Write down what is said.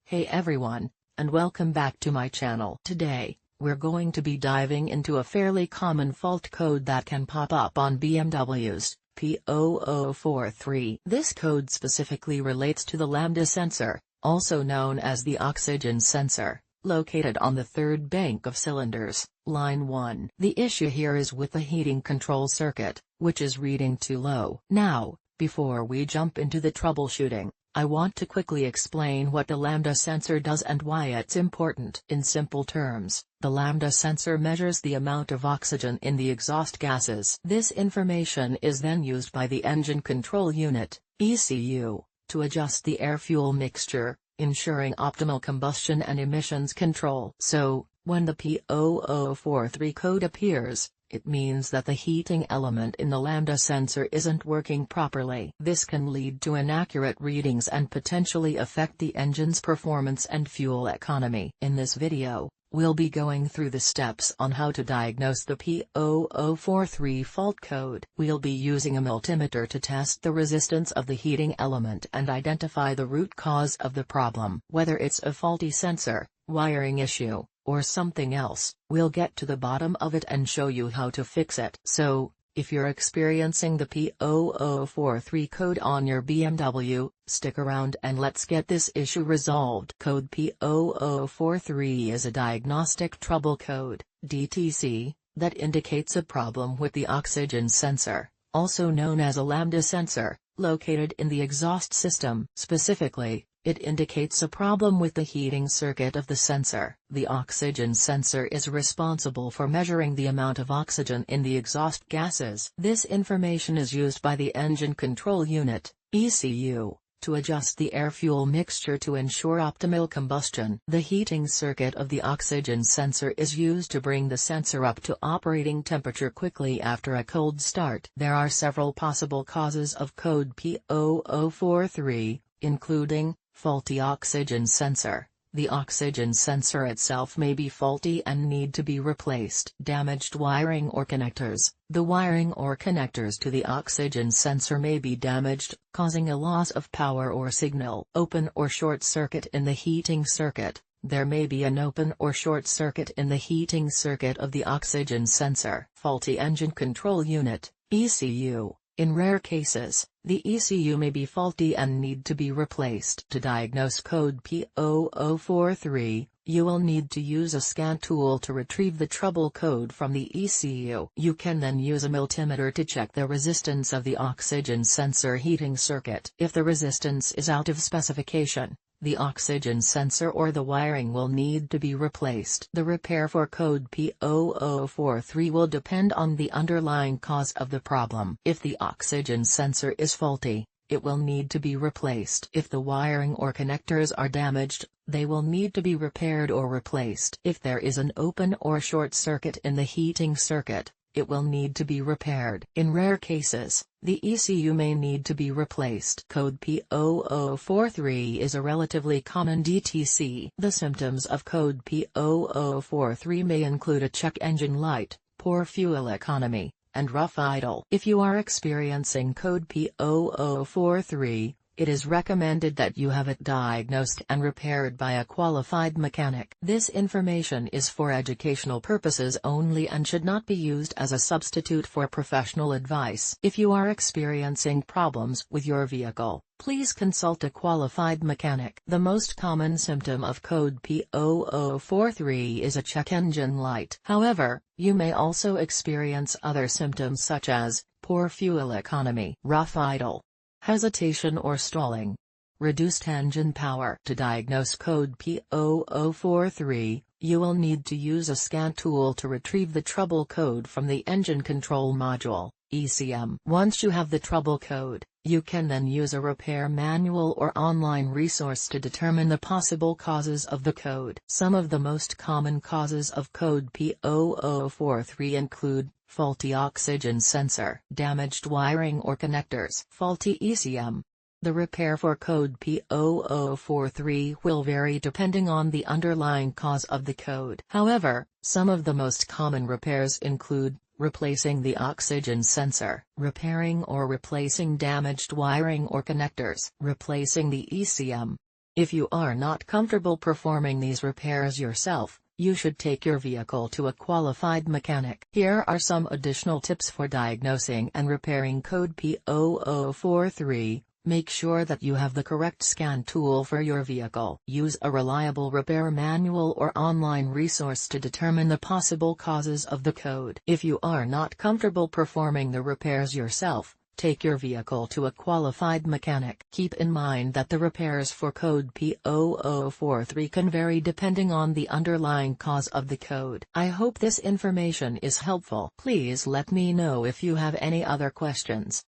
Hey everyone, and welcome back to my channel. Today, we're going to be diving into a fairly common fault code that can pop up on BMWs, P0043. This code specifically relates to the Lambda sensor, also known as the oxygen sensor, located on the third bank of cylinders, line 1. The issue here is with the heating control circuit, which is reading too low. Now, before we jump into the troubleshooting, I want to quickly explain what the Lambda sensor does and why it's important. In simple terms, the Lambda sensor measures the amount of oxygen in the exhaust gases. This information is then used by the engine control unit, ECU, to adjust the air-fuel mixture, ensuring optimal combustion and emissions control. So, when the P0043 code appears, it means that the heating element in the Lambda sensor isn't working properly. This can lead to inaccurate readings and potentially affect the engine's performance and fuel economy. In this video, we'll be going through the steps on how to diagnose the P0043 fault code. We'll be using a multimeter to test the resistance of the heating element and identify the root cause of the problem. Whether it's a faulty sensor, wiring issue, or something else, we'll get to the bottom of it and show you how to fix it. So, if you're experiencing the P0043 code on your BMW, stick around and let's get this issue resolved. Code P0043 is a diagnostic trouble code, DTC, that indicates a problem with the oxygen sensor, also known as a Lambda sensor, located in the exhaust system. Specifically, it indicates a problem with the heating circuit of the sensor. The oxygen sensor is responsible for measuring the amount of oxygen in the exhaust gases. This information is used by the engine control unit, ECU, to adjust the air-fuel mixture to ensure optimal combustion. The heating circuit of the oxygen sensor is used to bring the sensor up to operating temperature quickly after a cold start. There are several possible causes of code P0043, including faulty oxygen sensor. The oxygen sensor itself may be faulty and need to be replaced. Damaged wiring or connectors. The wiring or connectors to the oxygen sensor may be damaged, causing a loss of power or signal. Open or short circuit in the heating circuit. There may be an open or short circuit in the heating circuit of the oxygen sensor. Faulty engine control unit, ECU. In rare cases, the ECU may be faulty and need to be replaced. To diagnose code P0043, you will need to use a scan tool to retrieve the trouble code from the ECU. You can then use a multimeter to check the resistance of the oxygen sensor heating circuit. If the resistance is out of specification, the oxygen sensor or the wiring will need to be replaced. The repair for code P0043 will depend on the underlying cause of the problem. If the oxygen sensor is faulty, it will need to be replaced. If the wiring or connectors are damaged, they will need to be repaired or replaced. If there is an open or short circuit in the heating circuit, it will need to be repaired. In rare cases, the ECU may need to be replaced. Code P0043 is a relatively common DTC. The symptoms of code P0043 may include a check engine light, poor fuel economy, and rough idle. If you are experiencing code P0043, it is recommended that you have it diagnosed and repaired by a qualified mechanic. This information is for educational purposes only and should not be used as a substitute for professional advice. If you are experiencing problems with your vehicle, please consult a qualified mechanic. The most common symptom of code P0043 is a check engine light. However, you may also experience other symptoms such as poor fuel economy, rough idle, hesitation or stalling, reduced engine power. To diagnose code P0043, you will need to use a scan tool to retrieve the trouble code from the engine control module, ECM. Once you have the trouble code, you can then use a repair manual or online resource to determine the possible causes of the code. Some of the most common causes of code P0043 include faulty oxygen sensor, damaged wiring or connectors, faulty ECM. The repair for code P0043 will vary depending on the underlying cause of the code. However, some of the most common repairs include replacing the oxygen sensor, repairing or replacing damaged wiring or connectors, replacing the ECM, If you are not comfortable performing these repairs yourself, you should take your vehicle to a qualified mechanic. Here are some additional tips for diagnosing and repairing code P0043. Make sure that you have the correct scan tool for your vehicle. Use a reliable repair manual or online resource to determine the possible causes of the code. If you are not comfortable performing the repairs yourself, take your vehicle to a qualified mechanic. Keep in mind that the repairs for code P0043 can vary depending on the underlying cause of the code. I hope this information is helpful. Please let me know if you have any other questions.